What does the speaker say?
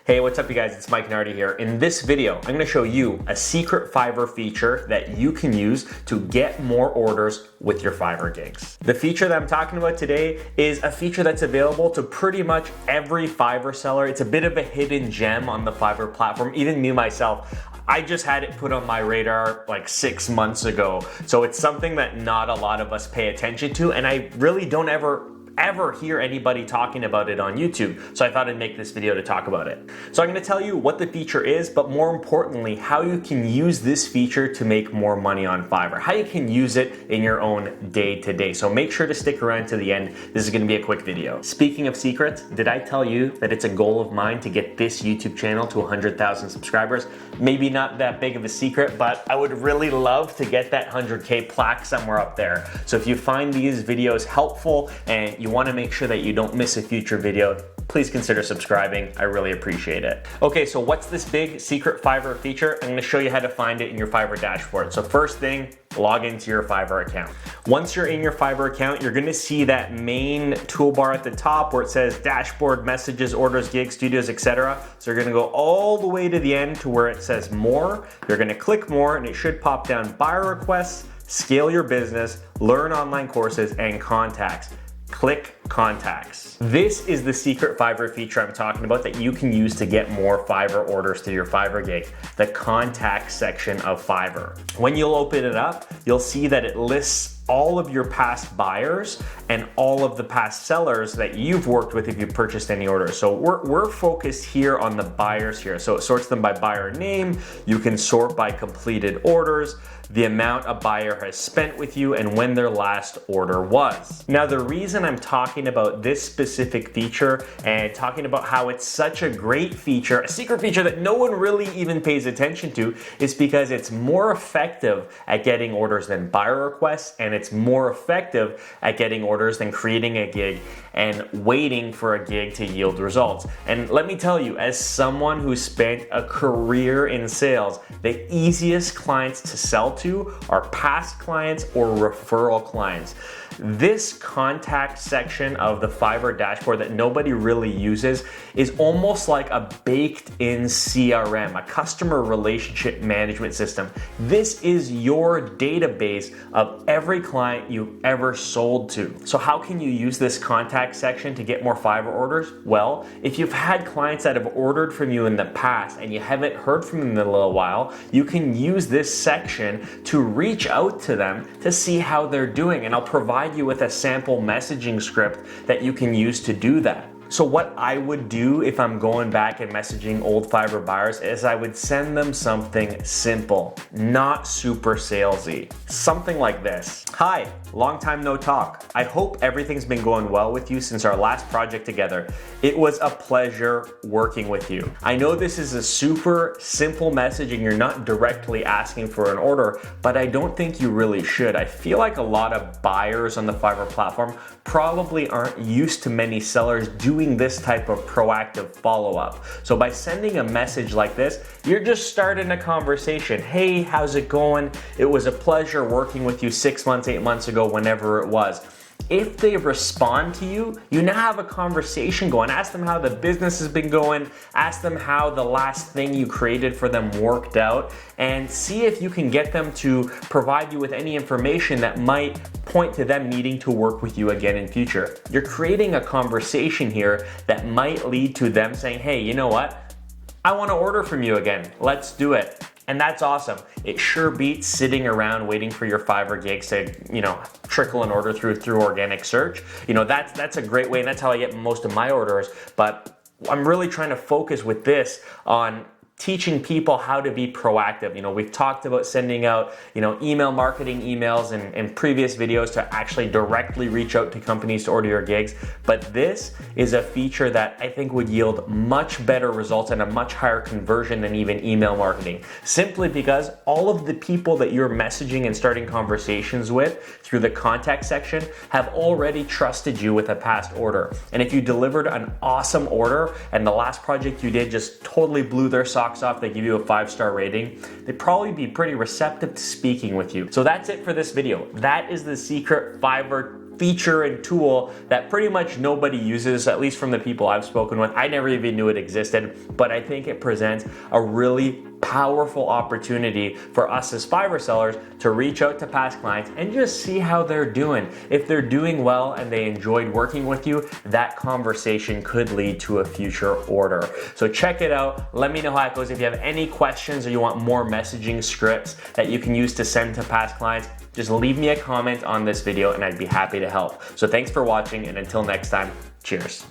Hey, what's up you guys? It's Mike Nardi here. In this video, I'm gonna show you a secret Fiverr feature that you can use to get more orders with your Fiverr gigs. The feature that I'm talking about today is a feature that's available to pretty much every Fiverr seller. It's a bit of a hidden gem on the Fiverr platform. Even me myself, I just had it put on my radar like 6 months ago. So it's something that not a lot of us pay attention to, and I really don't ever hear anybody talking about it on YouTube. So I thought I'd make this video to talk about it. So I'm gonna tell you what the feature is, but more importantly, how you can use this feature to make more money on Fiverr, how you can use it in your own day-to-day. So make sure to stick around to the end. This is gonna be a quick video. Speaking of secrets, did I tell you that it's a goal of mine to get this YouTube channel to 100,000 subscribers? Maybe not that big of a secret, but I would really love to get that 100K plaque somewhere up there. So if you find these videos helpful and you want to make sure that you don't miss a future video, please consider subscribing. I really appreciate it. Okay, so what's this big secret Fiverr feature? I'm gonna show you how to find it in your Fiverr dashboard. So first thing, log into your Fiverr account. Once you're in your Fiverr account, you're gonna see that main toolbar at the top where it says dashboard, messages, orders, gigs, studios, etc. So you're gonna go all the way to the end to where it says more. You're gonna click more and it should pop down buyer requests, scale your business, learn online courses, and contacts. Click contacts. This is the secret Fiverr feature I'm talking about that you can use to get more Fiverr orders to your Fiverr gig, the contact section of Fiverr. When you'll open it up, you'll see that it lists all of your past buyers and all of the past sellers that you've worked with if you purchased any orders. So we're focused here on the buyers here. So it sorts them by buyer name. You can sort by completed orders, the amount a buyer has spent with you, and when their last order was. Now, the reason I'm talking about this specific feature and talking about how it's such a great feature, a secret feature that no one really even pays attention to, is because it's more effective at getting orders than buyer requests, and it's more effective at getting orders than creating a gig and waiting for a gig to yield results. And let me tell you, as someone who spent a career in sales, the easiest clients to sell to are past clients or referral clients. This contact section of the Fiverr dashboard that nobody really uses is almost like a baked-in CRM, a customer relationship management system. This is your database of every client you've ever sold to. So how can you use this contact section to get more Fiverr orders? Well, if you've had clients that have ordered from you in the past and you haven't heard from them in a little while, you can use this section to reach out to them to see how they're doing, and I'll provide you with a sample messaging script that you can use to do that. So what I would do if I'm going back and messaging old Fiverr buyers is I would send them something simple, not super salesy. Something like this. Hi, long time no talk. I hope everything's been going well with you since our last project together. It was a pleasure working with you. I know this is a super simple message and you're not directly asking for an order, but I don't think you really should. I feel like a lot of buyers on the Fiverr platform probably aren't used to many sellers doing this type of proactive follow-up. So by sending a message like this, you're just starting a conversation. Hey, how's it going? It was a pleasure working with you 6 months, 8 months ago, whenever it was. If they respond to you, you now have a conversation going. Ask them how the business has been going. Ask them how the last thing you created for them worked out, and see if you can get them to provide you with any information that might point to them needing to work with you again in future. You're creating a conversation here that might lead to them saying, hey, you know what? I want to order from you again. Let's do it. And that's awesome. It sure beats sitting around waiting for your Fiverr gigs to, trickle an order through organic search. That's a great way, and that's how I get most of my orders. But I'm really trying to focus with this on teaching people how to be proactive. We've talked about sending out, email marketing emails in previous videos to actually directly reach out to companies to order your gigs. But this is a feature that I think would yield much better results and a much higher conversion than even email marketing. Simply because all of the people that you're messaging and starting conversations with through the contact section have already trusted you with a past order. And if you delivered an awesome order and the last project you did just totally blew their socks off, they give you a 5-star rating, they'd probably be pretty receptive to speaking with you. So that's it for this video. That is the secret Fiverr feature and tool that pretty much nobody uses, at least from the people I've spoken with. I never even knew it existed, but I think it presents a really powerful opportunity for us as Fiverr sellers to reach out to past clients and just see how they're doing. If they're doing well and they enjoyed working with you, that conversation could lead to a future order. So check it out. Let me know how it goes. If you have any questions or you want more messaging scripts that you can use to send to past clients, just leave me a comment on this video and I'd be happy to help. So thanks for watching, and until next time, cheers.